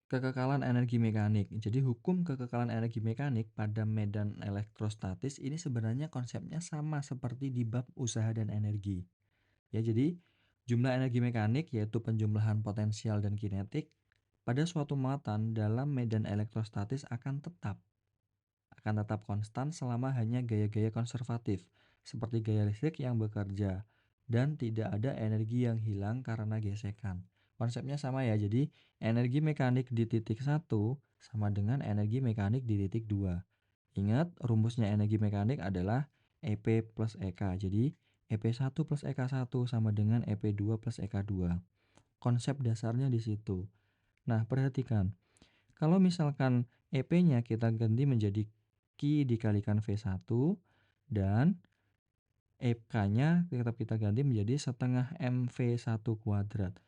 Kekekalan energi mekanik. Jadi hukum kekekalan energi mekanik pada medan elektrostatis ini sebenarnya konsepnya sama seperti di bab usaha dan energi. Ya, jadi jumlah energi mekanik yaitu penjumlahan potensial dan kinetik pada suatu muatan dalam medan elektrostatis akan tetap konstan selama hanya gaya-gaya konservatif, seperti gaya listrik yang bekerja, dan tidak ada energi yang hilang karena gesekan. Konsepnya sama ya, jadi energi mekanik di titik 1 sama dengan energi mekanik di titik 2. Ingat, rumusnya energi mekanik adalah EP plus EK. Jadi, EP1 plus EK1 sama dengan EP2 plus EK2. Konsep dasarnya di situ. Nah, perhatikan. Kalau misalkan EP-nya kita ganti menjadi Q dikalikan V1 dan EK-nya tetap kita ganti menjadi setengah MV1 kuadrat.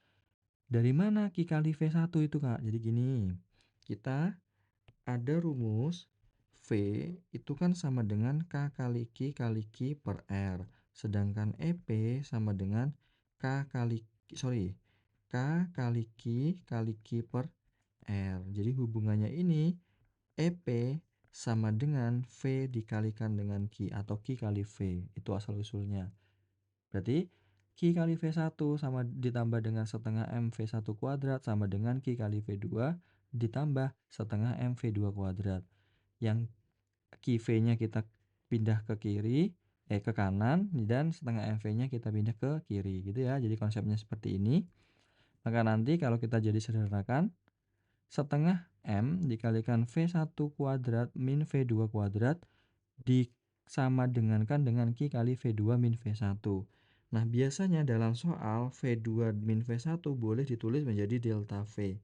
Dari mana Q kali V1 itu, Kak? Jadi gini, kita ada rumus V itu kan sama dengan K kali Q per R. Sedangkan EP sama dengan K kali Q per R. Jadi hubungannya ini EP sama dengan V dikalikan dengan Q atau Q kali V. Itu asal-usulnya. Berarti Q kali V1 sama ditambah dengan setengah MV1 kuadrat sama dengan Q kali V2 ditambah setengah MV2 kuadrat. Yang QV-nya kita pindah ke kanan dan setengah MV-nya kita pindah ke kiri gitu ya. Jadi konsepnya seperti ini. Maka nanti kalau kita jadi sederhanakan, setengah M dikalikan V1 kuadrat min V2 kuadrat disama dengankan dengan Q kali V2 min V1. Nah, biasanya dalam soal V2 min V1 boleh ditulis menjadi delta V.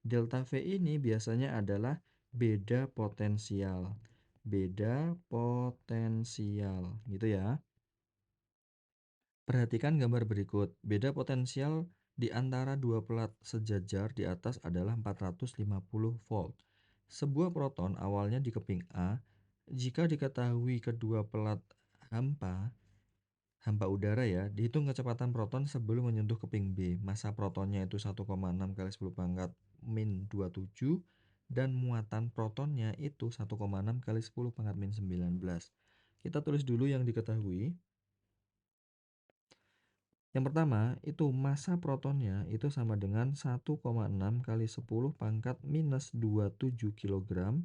Delta V ini biasanya adalah beda potensial. Beda potensial, gitu ya. Perhatikan gambar berikut. Beda potensial di antara dua pelat sejajar di atas adalah 450 volt. Sebuah proton awalnya di keping A, jika diketahui kedua pelat hampa, hampa udara ya, dihitung kecepatan proton sebelum menyentuh keping B. Massa protonnya itu 1,6 kali 10 pangkat min 27 dan muatan protonnya itu 1,6 kali 10 pangkat min 19. Kita tulis dulu yang diketahui. Yang pertama, itu massa protonnya itu sama dengan 1,6 kali 10 pangkat minus 27 kg.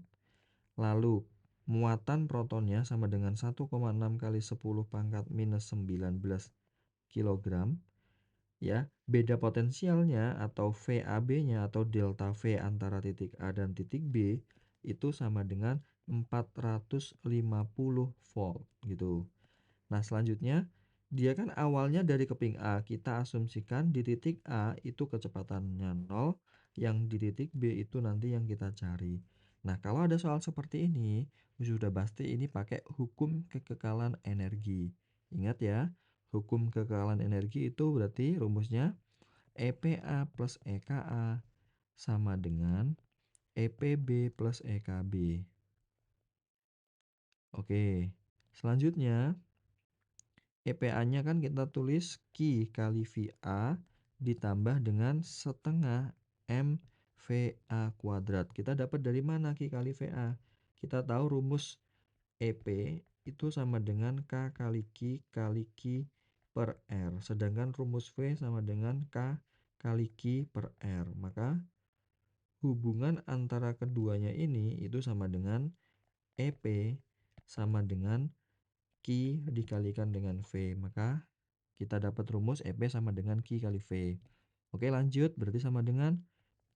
Lalu, muatan protonnya sama dengan 1,6 kali 10 pangkat minus 19 kg. Ya, beda potensialnya atau VAB-nya atau delta V antara titik A dan titik B itu sama dengan 450 volt gitu. Nah, selanjutnya dia kan awalnya dari keping A, kita asumsikan di titik A itu kecepatannya 0, yang di titik B itu nanti yang kita cari. Nah, kalau ada soal seperti ini, sudah pasti ini pakai hukum kekekalan energi. Ingat ya, hukum kekekalan energi itu berarti rumusnya EPA plus EKA sama dengan EPB plus EKB. Oke, selanjutnya EPA-nya kan kita tulis Q kali VA ditambah dengan setengah MVA kuadrat. Kita dapat dari mana Q kali VA? Kita tahu rumus EP itu sama dengan K kali Q per R. Sedangkan rumus V sama dengan K kali Q per R. Maka hubungan antara keduanya ini itu sama dengan EP sama dengan Q dikalikan dengan V. Maka kita dapat rumus EP sama dengan Q kali V. Oke, lanjut. Berarti sama dengan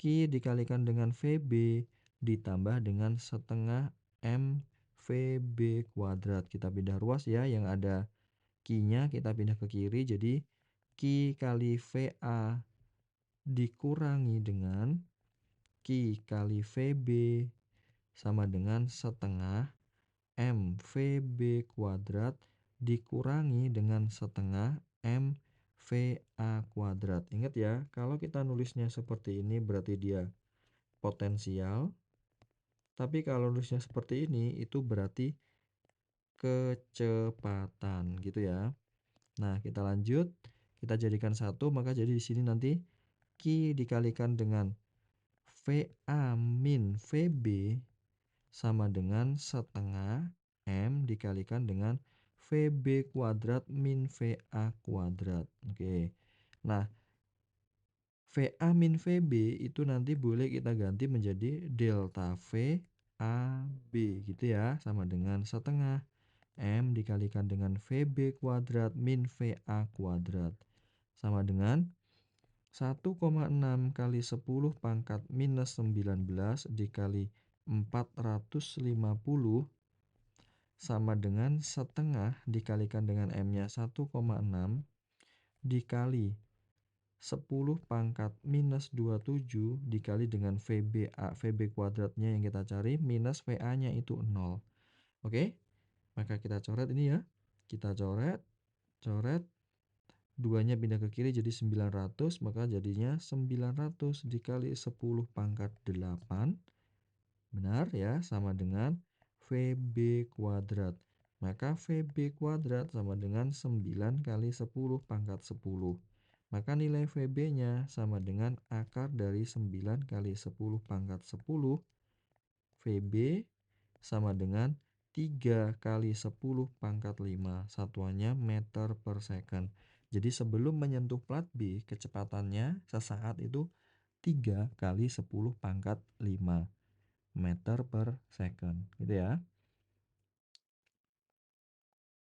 Q dikalikan dengan VB ditambah dengan setengah MVB kuadrat. Kita pindah ruas ya, yang ada Q-nya kita pindah ke kiri. Jadi Q kali VA dikurangi dengan Q kali VB sama dengan setengah MVB kuadrat dikurangi dengan setengah MVA kuadrat. Ingat ya, kalau kita nulisnya seperti ini berarti dia potensial. Tapi kalau nulisnya seperti ini itu berarti kecepatan gitu ya. Nah, kita lanjut. Kita jadikan satu, maka jadi di sini nanti Q dikalikan dengan VA min VB sama dengan setengah M dikalikan dengan VB kuadrat min VA kuadrat. Oke. Nah, VA min VB itu nanti boleh kita ganti menjadi delta VAB gitu ya, sama dengan setengah M dikalikan dengan VB kuadrat min VA kuadrat sama dengan 1,6 kali 10 pangkat minus 19 dikali 450 sama dengan setengah dikalikan dengan M-nya 1,6 dikali 10 pangkat minus 27 dikali dengan VB kuadratnya yang kita cari minus VA-nya itu 0. Oke, maka kita coret ini ya. Kita coret, coret. 2-nya pindah ke kiri jadi 900, maka jadinya 900 dikali 10 pangkat 8. Benar ya, sama dengan VB kuadrat. Maka VB kuadrat sama dengan 9 kali 10 pangkat 10. Maka nilai VB-nya sama dengan akar dari 9 kali 10 pangkat 10. VB sama dengan 3 kali 10 pangkat 5. Satuannya meter per second. Jadi sebelum menyentuh plat B, kecepatannya sesaat itu 3 kali 10 pangkat 5 meter per second. Gitu ya.